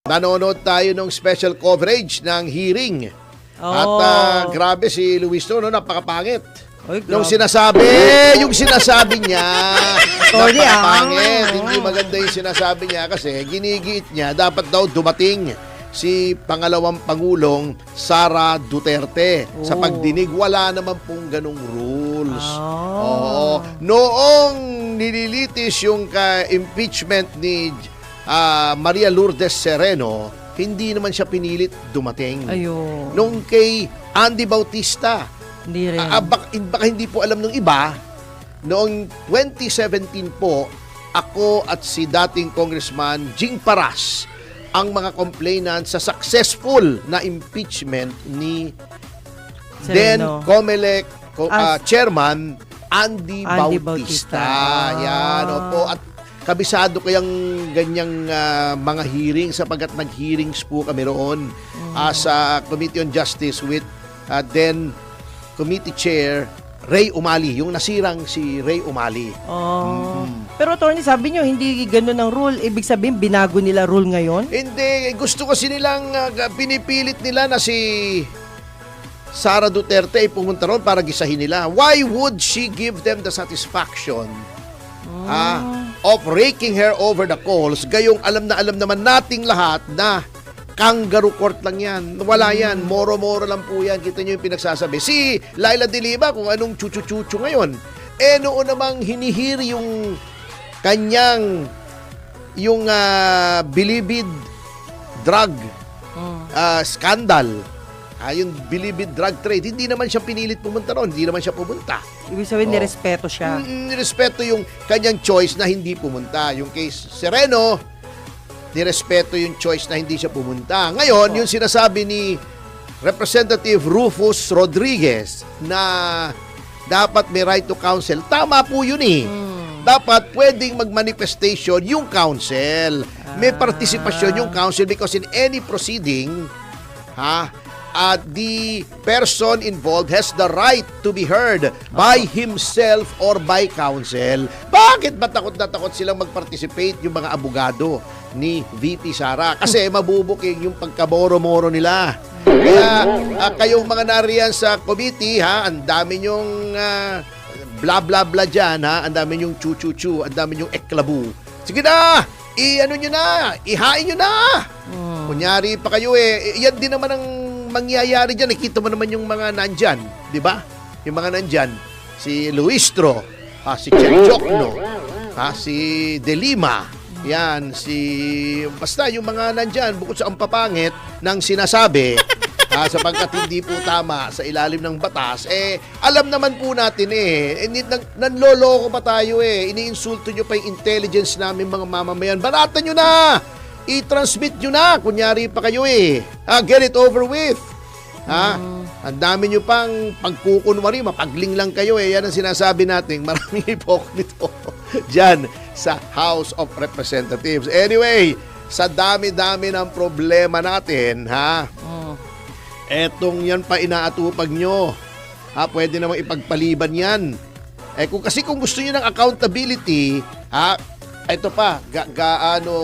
Nanonood tayo ng special coverage ng hearing. At grabe si Luis no, napakapangit. Nung yung sinasabi niya, napakapangit. Hindi maganda yung sinasabi niya kasi ginigiit niya, dapat daw dumating si pangalawang Pangulong Sara Duterte. Sa pagdinig, wala naman pong ganong rules. Noong nililitis yung impeachment ni Maria Lourdes Sereno, hindi naman siya pinilit dumating. Nung kay Andy Bautista, hindi rin. Baka hindi po alam ng iba, noong 2017 po, ako at si dating Congressman Jing Paras ang mga complainant sa successful na impeachment ni then COMELEC Chairman Andy Bautista. Yan, opo. At kabisado kayang ganyang mga hearing sapagkat nag-hearings po kami roon sa Committee on Justice with then Committee Chair Ray Umali, yung nasirang si Ray Umali. Pero attorney, sabi nyo, hindi ganun ang rule. Ibig sabihin, binago nila rule ngayon? Hindi. Gusto kasi nilang pinipilit nila na si Sara Duterte ay pumunta roon para gisahin nila. Why would she give them the satisfaction of raking her over the coals, gayong alam naman nating lahat na kangaroo court lang yan. Wala yan. Moro-moro lang po yan. Kita nyo yung pinagsasabi. Si Laila de Lima, kung anong chuchu-chuchu ngayon. Noon namang hinihiri yung kanyang bilibid drug scandal. Yung bilibid drug trade, hindi naman siya pinilit pumunta ron, hindi naman siya pumunta. Ibig sabihin, nirespeto siya. Nirespeto yung kanyang choice na hindi pumunta. Yung case Sereno, nirespeto yung choice na hindi siya pumunta. Ngayon, yung sinasabi ni Representative Rufus Rodriguez na dapat may right to counsel, tama po yun eh. Dapat pwedeng mag-manifestation yung counsel. May participation yung counsel because in any proceeding, the person involved has the right to be heard by himself or by counsel. Bakit ba takot na takot silang mag-participate yung mga abogado ni VP Sara? Kasi mabubuking yung pagkaboro-moro nila. Kaya kayong mga nariyan sa committee, ang dami nyong bla bla bla dyan, ang dami nyong chu-chu-chu, ang dami nyong eklabu. Sige na! I-ano nyo na! Ihain nyo na! Kunyari pa kayo yan din naman ang mangyayari dyan. Nakita mo naman yung mga nandyan, di ba? Yung mga nandyan, si Luistro, si Chen Jokno, si De Lima, yan, basta yung mga nandyan, bukod sa ampapangit ng sinasabi, sapagkat hindi po tama sa ilalim ng batas, alam naman po natin nanloloko pa tayo iniinsulto nyo pa yung intelligence namin mga mamamayan. Baratan nyo na! I-transmit nyo na, kunyari pa kayo get it over with. Ang dami nyo pang pagkukunwari, mapagling lang kayo yan ang sinasabi natin. Maraming hipokrito dyan sa House of Representatives. Anyway, sa dami-dami ng problema natin, etong yan pa inaatupag nyo. Pwede namang ipagpaliban yan. Kung gusto nyo ng accountability, ito pa, gaano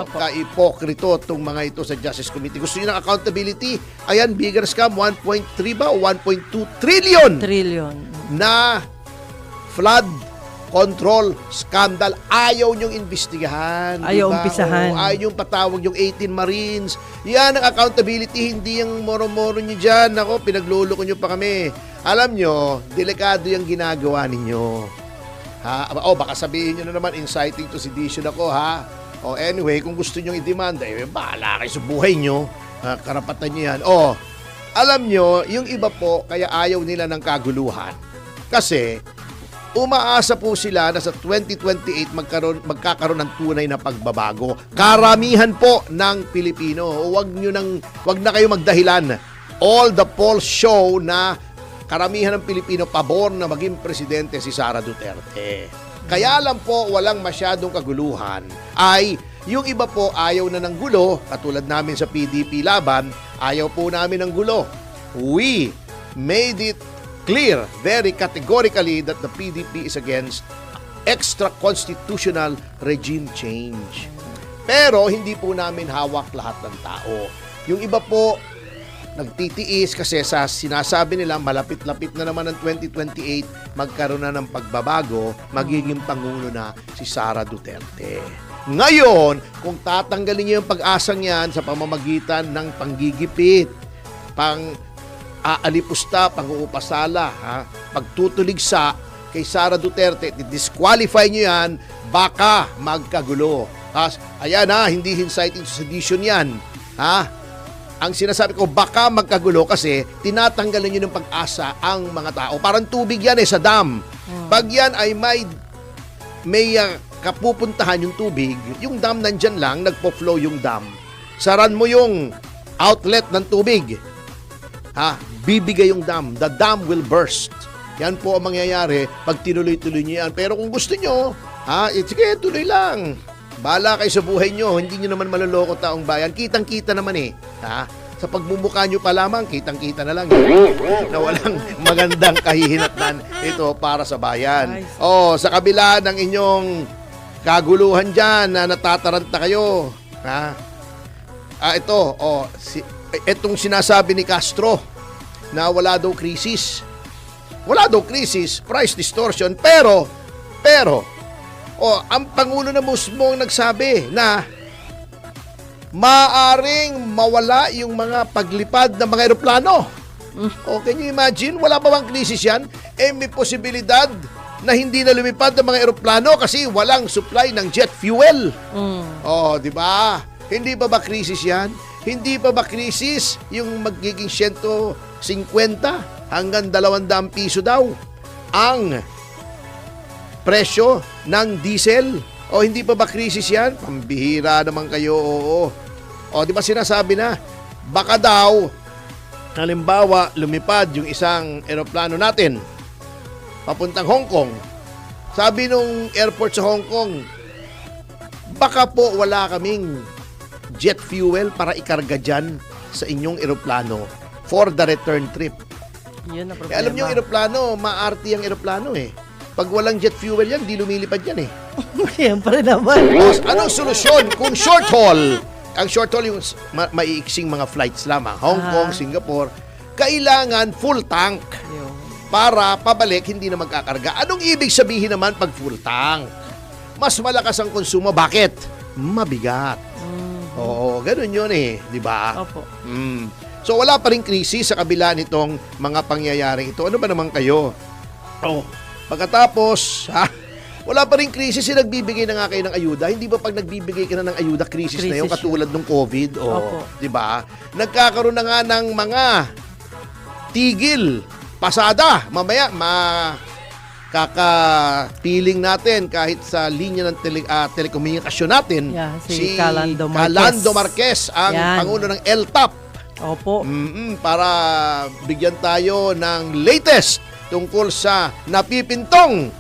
ka-ipokrito itong mga ito sa Justice Committee. Gusto nyo ng accountability? Ayan, bigger scam, 1.3 ba o 1.2 trillion na flood control scandal. Ayaw nyong investigahan. Ayaw umpisahan. Ayaw nyong patawag yung 18 Marines. Yan ang accountability, hindi yung moro-moro nyo dyan. Ako, pinagluloko nyo pa kami. Alam nyo, delikado yung ginagawa ninyo. Baka sabihin nyo na naman, inciting to sedition ako, anyway, kung gusto nyo i-demanda, bahala kayo sa buhay nyo. Karapatan nyo yan. Alam nyo, yung iba po, kaya ayaw nila ng kaguluhan. Kasi, umaasa po sila na sa 2028 magkakaroon ng tunay na pagbabago. Karamihan po ng Pilipino. Wag na kayo magdahilan. All the polls show na karamihan ng Pilipino pabor na maging presidente si Sara Duterte. Kaya lang po walang masyadong kaguluhan ay yung iba po ayaw na ng gulo, katulad namin sa PDP Laban, ayaw po namin ng gulo. We made it clear very categorically that the PDP is against extra-constitutional regime change. Pero hindi po namin hawak lahat ng tao. Yung iba po, nagtitiis kasi sa sinasabi nila malapit-lapit na naman ng 2028, magkaroon na ng pagbabago, magiging Pangulo na si Sara Duterte. Ngayon, kung tatanggalin niyo yung pag-asang yan sa pamamagitan ng panggigipit, aalipusta, pang-uupasala, pagtutuligsa kay Sara Duterte, disqualify niyo yan, baka magkagulo. Ayan hindi inciting to sedition yan. Ang sinasabi ko, baka magkagulo kasi tinatanggalan nyo ng pag-asa ang mga tao. Parang tubig yan sa dam. Pag yan ay may kapupuntahan yung tubig, yung dam nandyan lang, nagpo-flow yung dam. Saran mo yung outlet ng tubig. Bibigay yung dam. The dam will burst. Yan po ang mangyayari pag tinuloy-tuloy nyo yan. Pero kung gusto nyo, sige, tuloy lang. Bahala kayo sa buhay nyo. Hindi nyo naman maloloko taong bayan. Kitang-kita naman Sa pagmumukha nyo pa lamang, kitang-kita na lang. Na walang magandang kahihinatnan ito para sa bayan. Sa kabila ng inyong kaguluhan dyan na natataranta kayo. Itong sinasabi ni Castro na wala daw krisis. Wala daw krisis, price distortion, pero, ang Pangulo na mismo ang nagsabi na maaring mawala yung mga paglipad ng mga eroplano. Can you imagine? Wala pa bang krisis yan? May posibilidad na hindi na lumipad ng mga eroplano kasi walang supply ng jet fuel. Di ba? Hindi pa ba krisis yan? Hindi pa ba krisis yung magiging 150 hanggang 200 piso daw ang presyo ng diesel? Hindi pa ba krisis yan? Pambihira naman kayo, di ba sinasabi na, baka daw, halimbawa, lumipad yung isang eroplano natin, papuntang Hong Kong. Sabi nung airport sa Hong Kong, baka po wala kaming jet fuel para ikarga dyan sa inyong eroplano for the return trip. Yun na problema. Alam nyo, yung eroplano, maarte yung eroplano Pag walang jet fuel yan, di lumilipad yan Siyempre naman. Anong solusyon kung short haul? Ang short haul yung maiiksing mga flights lamang. Hong Kong, Singapore. Kailangan full tank para pabalik, hindi na magkakarga. Anong ibig sabihin naman pag full tank? Mas malakas ang konsumo. Bakit? Mabigat. Ganun yun di ba? Opo. So wala pa rin krisis sa kabila nitong mga pangyayaring ito. Ano ba naman kayo? Pagkatapos, wala pa rin krisis, nagbibigay na nga kayo ng ayuda. Hindi ba pag nagbibigay ka na ng ayuda, krisis na yun, katulad ng COVID? Di ba? Nagkakaroon na nga ng mga tigil, pasada. Mamaya, kakapiling natin kahit sa linya ng telekomunikasyon natin. Si Calando Marquez, ang Pangulo ng LTAP. Opo. Para bigyan tayo ng latest tungkol sa napipintong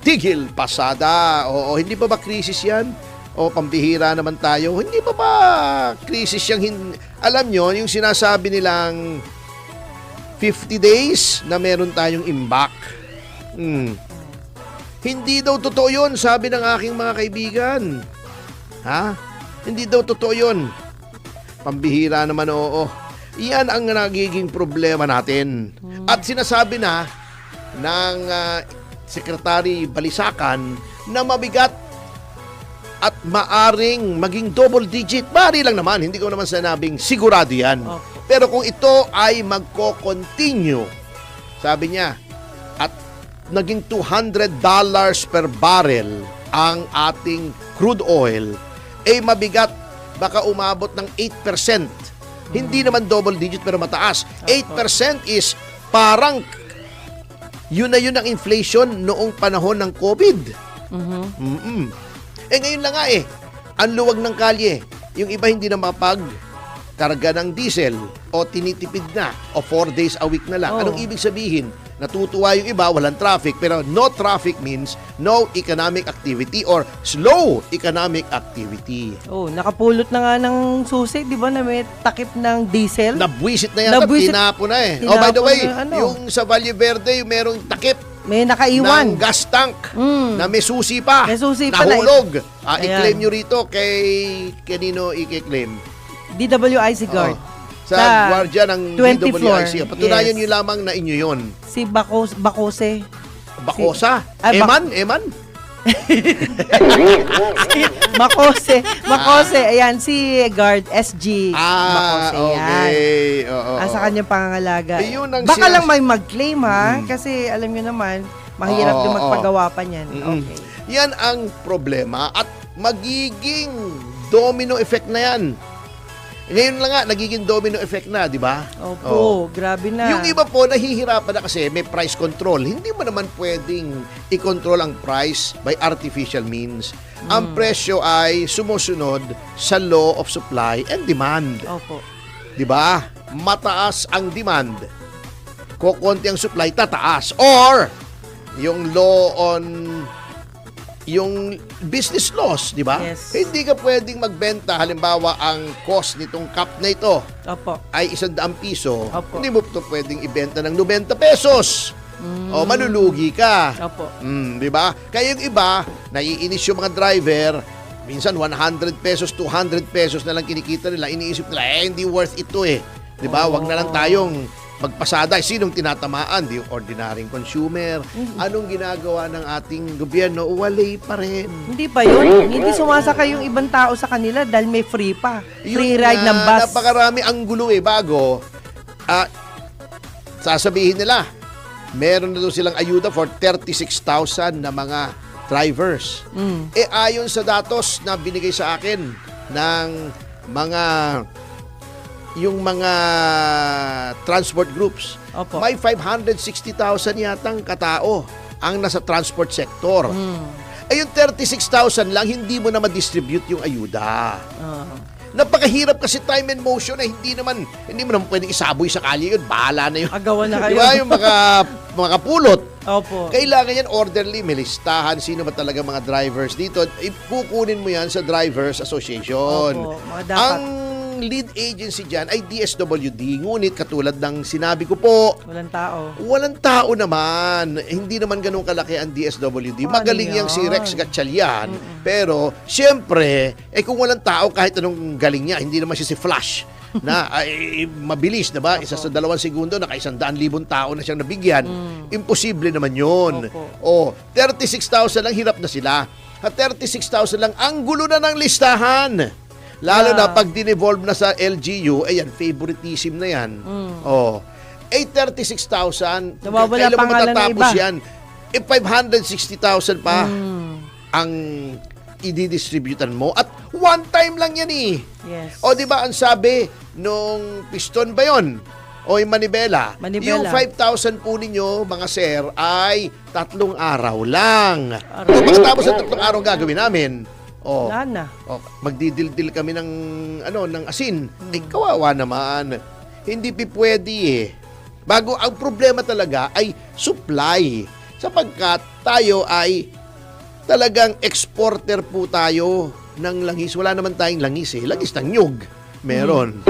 tigil pasada. Hindi pa ba krisis yan? Pambihira naman tayo. Hindi pa ba krisis yung alam nyo, yung sinasabi nilang 50 days na meron tayong imbak. Hindi daw totoo yun, sabi ng aking mga kaibigan. Hindi daw totoo yun. Pambihira naman, Iyan ang nagiging problema natin. At sinasabi na ng Secretary Balisacan na mabigat at maaring maging double digit. Maaari lang naman, hindi ko naman sinabing sigurado yan. Pero kung ito ay magko-continue, sabi niya, at naging $200 per barrel ang ating crude oil, mabigat, baka umabot ng 8%. Hindi naman double digit pero mataas. 8% is parang yun na yun ang inflation noong panahon ng COVID. Ngayon lang nga ang luwag ng kalye. Yung iba hindi na mapagkarga ng diesel o tinitipid na o 4 days a week na lang. Anong ibig sabihin? Natutuwa yung iba, walang traffic, pero no traffic means no economic activity or slow economic activity. Nakapulot na nga ng susi, di ba, na may takip ng diesel? Nabwisit na yan, tinapo na Tinapo by the way, na, yung sa Valle Verde, yung merong takip May nakaiwan. ng gas tank Mm. na may susi pa. May susi pa nahulog. Ayan. I-claim nyo rito kanino i-claim? DWIC guard. Sa gwardiya ng 20th floor. DWIC. Patunayan Yes. nyo lamang na inyo yon. Si Bakose. Bakosa? Ay, Eman? Makose. Ayan, si guard SG Makose. Yan. okay. Oo. Sa kanyang pangangalaga. Yun ang Baka sinas- lang may mag-claim ha, kasi alam nyo naman, mahirap din magpagawa pa niyan. Okay. Yan ang problema at magiging domino effect na yan. Ngayon lang nga, nagiging domino effect na, di ba? Opo, grabe na. Yung iba po, nahihirapan na kasi may price control. Hindi mo naman pwedeng i-control ang price by artificial means. Ang presyo ay sumusunod sa law of supply and demand. Opo. Di ba? Mataas ang demand. Kukunti ang supply, tataas. Or, yung law on yung business laws, di ba? Yes. Hindi ka pwedeng magbenta, halimbawa, ang cost nitong cup na ito Opo. ay 100 piso. Opo. Hindi mo ito pwedeng ibenta ng 90 pesos. O malulugi ka. Opo. Di ba? Kaya yung iba, naiinis yung mga driver, minsan 100 pesos, 200 pesos na lang kinikita nila, iniisip nila, hindi worth ito eh. Di ba? Wag na lang tayong magpasada. Sinong tinatamaan? Di yung ordinaryong consumer. Anong ginagawa ng ating gobyerno? Wala pa rin. Hindi pa yun. Hindi sumasakay yung ibang tao sa kanila dahil may free pa. Free Yun ride nga, ng bus. Napakarami ang gulo bago. Sasabihin nila, meron na doon silang ayuda for 36,000 na mga drivers. Ayon sa datos na binigay sa akin ng yung mga transport groups, Opo. may 560,000 yatang katao ang nasa transport sector. Ay yung 36,000 lang, hindi mo na ma-distribute yung ayuda. Napakahirap kasi time and motion na hindi mo naman pwedeng isaboy sa kalye yun. Bahala na yun. Agawan na kayo. Di ba? Yung mga pulot. Opo. Kailangan yan orderly, may listahan, sino ba talaga mga drivers dito. Ipukunin mo yan sa Drivers Association. Opo, mga dapat. Ang lead agency dyan ay DSWD. Ngunit katulad ng sinabi ko po, Walang tao. walang tao naman. Hindi naman ganun kalaki ang DSWD. Paano Magaling yang si yan? Rex Gatchalian. Pero, siyempre, kung walang tao, kahit anong galing niya, hindi naman siya si Flash na ay mabilis, na ba? Isa sa 2 segundo, naka 100,000 tao na siyang nabigyan. Imposible naman yun. Opo. 36,000 lang, hirap na sila. At 36,000 lang, ang gulo na ng listahan. Lalo na pag dinevolve na sa LGU, ayan, favoritism na yan. 36,000, Nawawala kailan mo pangalan ng matatapos iba. yan? 560,000 pa ang i-distributan mo. At one time lang yan eh. Yes. O di ba ang sabi nung piston ba yon? O yung manibela. Manibela. Yung 5,000 po ninyo, mga sir, ay 3 araw lang. Araw. Kung pagkatapos ng 3 araw gagawin namin, Wala na. magdidildil kami ng asin. Ay, kawawa naman. Hindi pwede eh. Ang problema talaga ay supply. Sapagkat tayo ay talagang exporter po tayo ng langis. Wala naman tayong langis eh. Langis ng nyug. Meron.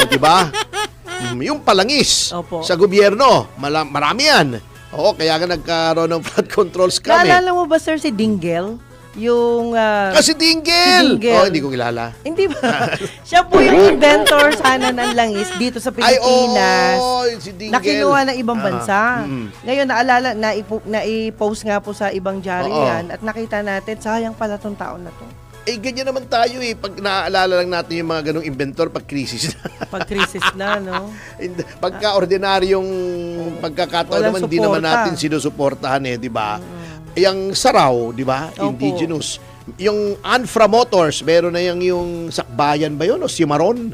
Di ba? Yung palangis Opo. sa gobyerno, marami yan. Kaya nga nagkaroon ng flood control scam eh. Naalala mo ba, sir, si Dingle? Yung... Kasi Dingle! Si Dingle. Hindi ko kilala. Hindi ba? Siya po yung inventor sana ng langis dito sa Pilipinas. Si Dingle. Na kinuha ng ibang bansa. Mm. Ngayon, naalala, na-post nga po sa ibang diary Oo. yan at nakita natin, sayang pala tong taon na to. Ganyan naman tayo eh. Pag naaalala lang natin yung mga ganong inventor pag krisis na. Pag krisis na, no? Pagka ordinaryong pagkakataon Walang naman, di naman suporta. natin sinusuportahan eh, di ba? Yung Saraw, di ba? Opo. Indigenous. Yung Anfra Motors, meron na yung Sakbayan ba yun? O Cimarron?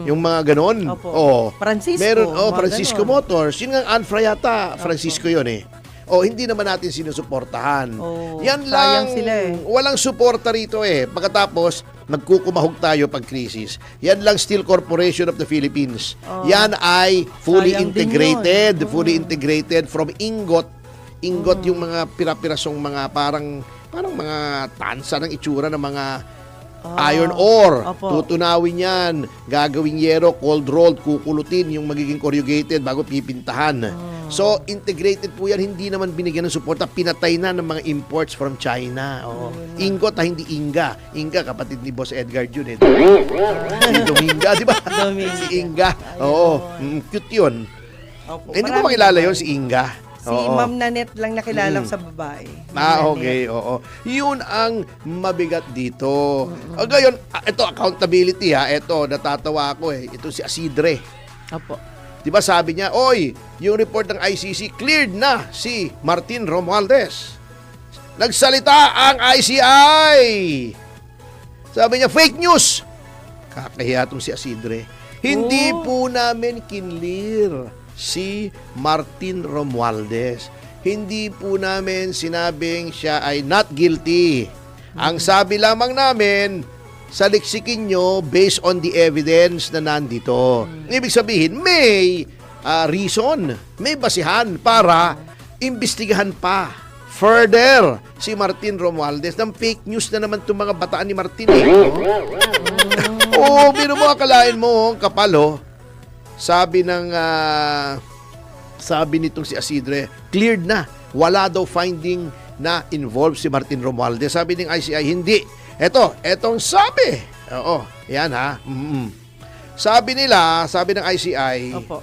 Yung mga ganon. Opo. Francisco, Meron, mga Francisco ganon. Motors. Yun nga, Anfra yata. Francisco yun eh. Hindi naman natin sinusuportahan. Yan lang, sayang sila eh. walang suporta rito eh. Pagkatapos, magkukumahog tayo pag krisis. Yan lang Steel Corporation of the Philippines. Yan ay fully Sayang din integrated. yun. Fully integrated from ingot. Ingot yung mga pirapirasong mga parang mga tansa ng itsura ng mga iron ore. Opo. Tutunawin yan. Gagawing yero, cold rolled, kukulutin yung magiging corrugated bago pipintahan. So, integrated po yan. Hindi naman binigyan ng suporta. Pinatay na ng mga imports from China. Oo. Ingot hindi Inga. Inga, kapatid ni Boss Edgar yun. Si Dominga, di ba? Dominga. Si Inga. Oo. Cute yun. Opo, Hindi ko marami makilala naman. yun, si Inga. Si Ma'am Nanette lang nakilala ko sa babae. Okay, oo. Yun ang mabigat dito. Ngayon, ito, accountability ha. Ito, natatawa ako eh. Ito si Asidre. Opo. Di ba sabi niya, oy, yung report ng ICC, cleared na si Martin Romualdez. Nagsalita ang ICI. Sabi niya, fake news. Kakahiya itong si Asidre. Hindi po namin kinlear si Martin Romualdez. Hindi po namin sinabing siya ay not guilty. Ang sabi lamang namin, saliksikin nyo based on the evidence na nandito. Ibig sabihin, may reason, may basihan para imbestigahan pa further si Martin Romualdez. Ng fake news na naman itong mga bataan ni Martin. Oo, biro mo, akalain mo, kapalo. Sabi nitong si Asidre, cleared na. Wala daw finding na involved si Martin Romualdez. Sabi ng ICI, hindi. Etong sabi. Oo, yan ha. Sabi ng ICI, Opo.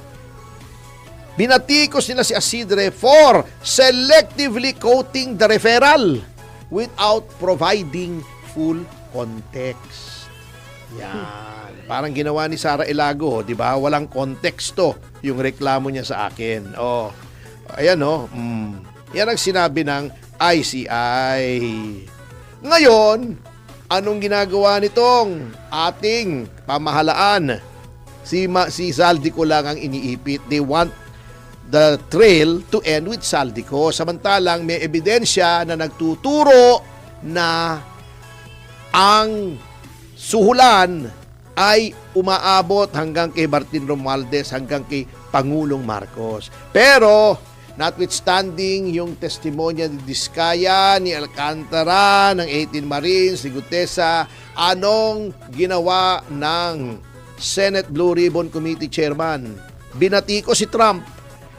binatikos nila si Asidre for selectively quoting the referral without providing full context. Yan. Parang ginawa ni Sara Elago, di ba? Walang konteksto yung reklamo niya sa akin. Oh. Ayan oh. Yan ang sinabi ng ICI. Ngayon, anong ginagawa nitong ating pamahalaan? Si Saldico lang ang iniipit. They want the trail to end with Saldico. Samantalang may ebidensya na nagtuturo na ang suhulan ay umaabot hanggang kay Martin Romualdez, hanggang kay Pangulong Marcos. Pero notwithstanding yung testimonya ni Diskaya, ni Alcantara, ng 18 Marines, ni Gutesa, anong ginawa ng Senate Blue Ribbon Committee Chairman? Binatiko si Trump.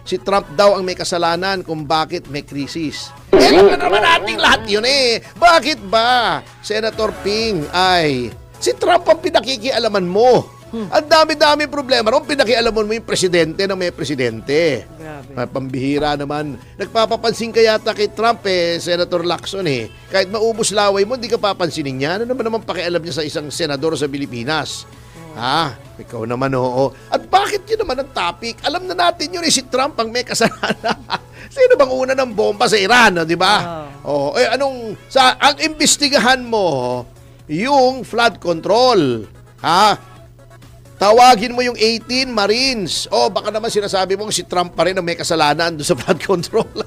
Si Trump daw ang may kasalanan kung bakit may krisis. Alam na naman natin lahat yun eh. Bakit ba, Senator Ping, ay si Trump ang pinakikialaman mo? Ang dami-dami problema ron, pinakialaman mo yung presidente na may presidente. Grabe. Pambihira naman. Nagpapapansin ka yata kay Trump Senator Lacson Kahit maubos laway mo, hindi ka papansinin niya. Ano naman pakialam niya sa isang senador sa Pilipinas? Ikaw naman oo. At bakit yun naman ang topic? Alam na natin yun si Trump ang may kasalanan. Sino bang una ng bomba sa Iran, di ba? Ang imbestigahan mo yung flood control. Tawagin mo yung 18 Marines. Baka naman sinasabi mo si Trump pa rin ang may kasalanan doon sa flood control.